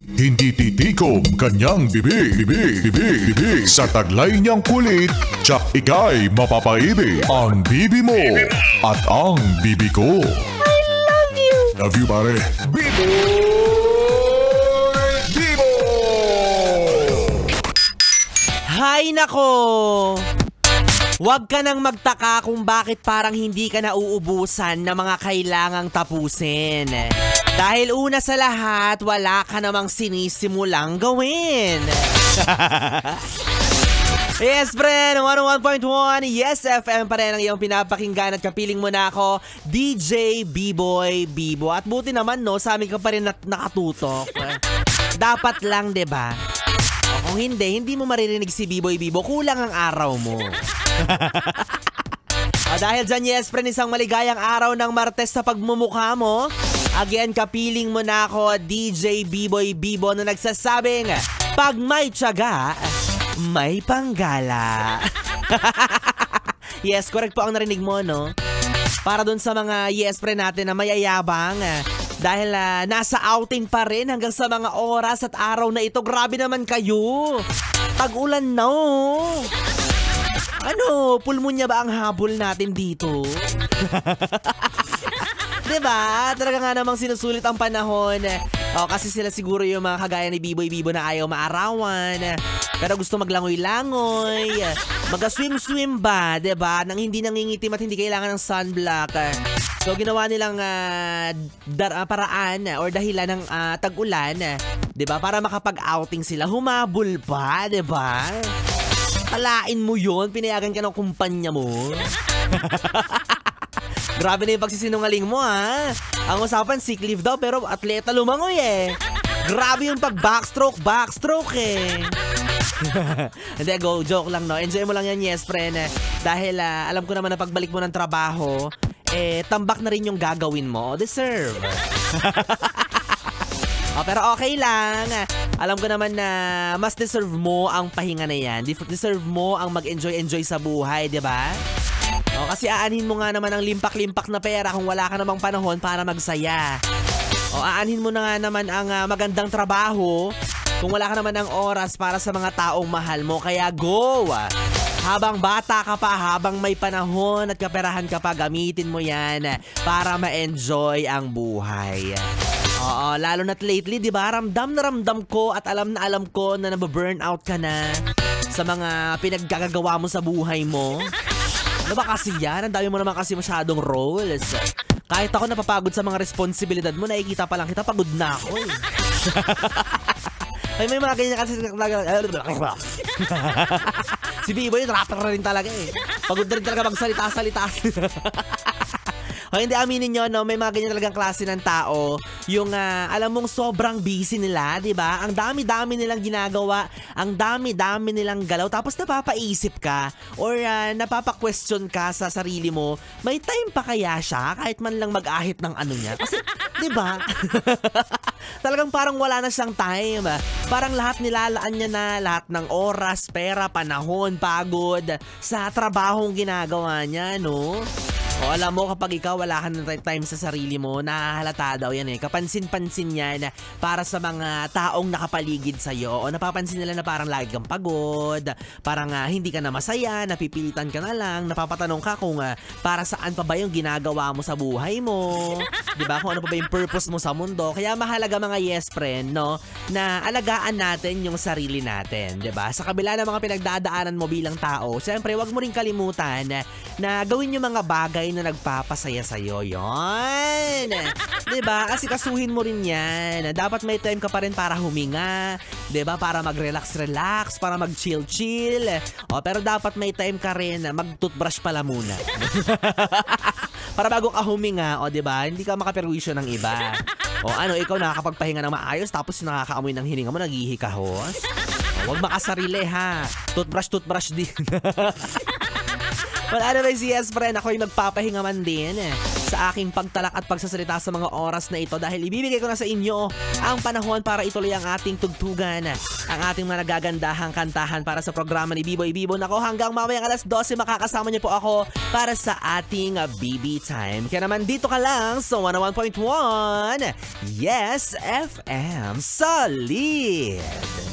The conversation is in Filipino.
Hindi titikom kanyang bibig. Sa taglay niyang kulit, tsak ika'y mapapaibig. Ang bibi mo at ang bibi ko. I love you! Love you, pare. Bibo! Hay nako! Huwag ka nang magtaka kung bakit parang hindi ka nauubusan ng mga kailangang tapusin. Dahil una sa lahat, wala ka namang sinisimulang gawin. Yes, friend! 101.1 Yes FM pa rin ang iyong pinapakinggan at kapiling mo na ako, DJ B-Boy Bibo. At buti naman, no, sa amin ka pa rin nakatutok. Dapat lang, diba? Kung hindi mo maririnig si B-Boy Bibo, kulang ang araw mo. Dahil dyan, yes, friend, isang maligayang araw ng Martes sa pagmumukha mo. Again, kapiling mo na ako, DJ B-Boy Bibo, na nagsasabing, pag may tiyaga, may panggala. Yes, correct po ang narinig mo, no? Para dun sa mga yes, friend natin na mayayabang. Dahil nasa outing pa rin hanggang sa mga oras at araw na ito. Grabe naman kayo. Tag-ulan na, oh. Ano, pulmonya ba ang habol natin dito? Diba? Talaga nga namang sinusulit ang panahon. Kasi sila siguro yung mga kagaya ni B-Boy Bibo na ayaw maarawan. Pero gusto maglangoy-langoy. Mag-swim-swim ba, diba? Nang hindi nangingitim at hindi kailangan ng sunblock. So, ginawa nilang paraan or dahilan ng tag-ulan. Diba? Para makapag-outing sila. Humabol pa, diba? Kalain mo yun. Pinayagan ka ng kumpanya mo. Grabe na yung pagsisinungaling mo, ha? Ang usapan, sick leave daw, pero atleta lumangoy, eh. Grabe yung backstroke, eh. Hindi, go, joke lang, no? Enjoy mo lang yan, yes, friend. Dahil alam ko naman na pagbalik mo ng trabaho, tambak na rin yung gagawin mo. Deserve. Pero okay lang. Alam ko naman na mas deserve mo ang pahinga na yan. Deserve mo ang mag-enjoy sa buhay, di ba? Kasi aanhin mo nga naman ang limpak-limpak na pera kung wala ka namang panahon para magsaya. Aanhin mo na nga naman ang magandang trabaho kung wala ka naman ng oras para sa mga taong mahal mo. Kaya go! Habang bata ka pa, habang may panahon at kaperahan ka pa, gamitin mo yan para ma-enjoy ang buhay. Lalo na't lately, di ba? Ramdam na ramdam ko at alam na alam ko na nababurnout ka na sa mga pinaggagawa mo sa buhay mo. Ano ba kasi yan? Ang dami mo naman kasi masyadong roles. Kahit ako napapagod sa mga responsibilidad mo, nakikita pa lang kita, pagod na ako, eh. Ay, may mga ganyan kasi si B-Boy, rapper na rin talaga, eh. Pagod na rin talaga magsalita-salita. Hindi, aminin nyo, no? May mga ganyan talagang klase ng tao. Yung, alam mong sobrang busy nila, di ba? Ang dami-dami nilang ginagawa. Ang dami-dami nilang galaw. Tapos napapaisip ka or napapa-question ka sa sarili mo, may time pa kaya siya kahit man lang mag-ahit ng ano niya? Kasi, di ba? Talagang parang wala na siyang time. Parang lahat nilalaan niya na, lahat ng oras, pera, panahon, pagod sa trabahong ginagawa niya, no? Alam mo, kapag ikaw wala ka ng time sa sarili mo, nahahalata daw yan, eh. Kapansin-pansin yan para sa mga taong nakapaligid sa'yo. O napapansin nila na parang lagi kang pagod, parang hindi ka na masaya, napipilitan ka na lang, napapatanong ka kung para saan pa ba yung ginagawa mo sa buhay mo. Diba? Kung ano pa ba yung purpose mo sa mundo. Kaya mahalaga, mga yes friend, no, na alagaan natin yung sarili natin. Diba? Sa kabila ng mga pinagdadaanan mo bilang tao, syempre, wag mo rin kalimutan na gawin yung mga bagay na nagpapasaya sa'yo. Yon! Diba? Kasi kasuhin mo rin yan. Dapat may time ka pa rin para huminga. Diba? Para mag-relax-relax. Para mag-chill-chill. Pero dapat may time ka rin na mag-toothbrush pala muna. Para bago ka huminga, diba? Hindi ka makaperwisyo ng iba. Ikaw nakakapagpahinga ng maayos tapos nakakaamoy ng hininga mo, naghihikahos. Huwag makasarili, ha? Toothbrush din. Well, anyways, yes, friend, ako yung magpapahinga man din. sa aking pagtalak at pagsasalita sa mga oras na ito dahil ibibigay ko na sa inyo ang panahon para ituloy ang ating tugtugan, ang ating mga nagagandahang kantahan para sa programa ni Biboy Bibo. Nako, hanggang mamayang alas 12 makakasama niyo po ako para sa ating BB Time. Kaya naman dito ka lang sa 101.1 Yes FM Solid.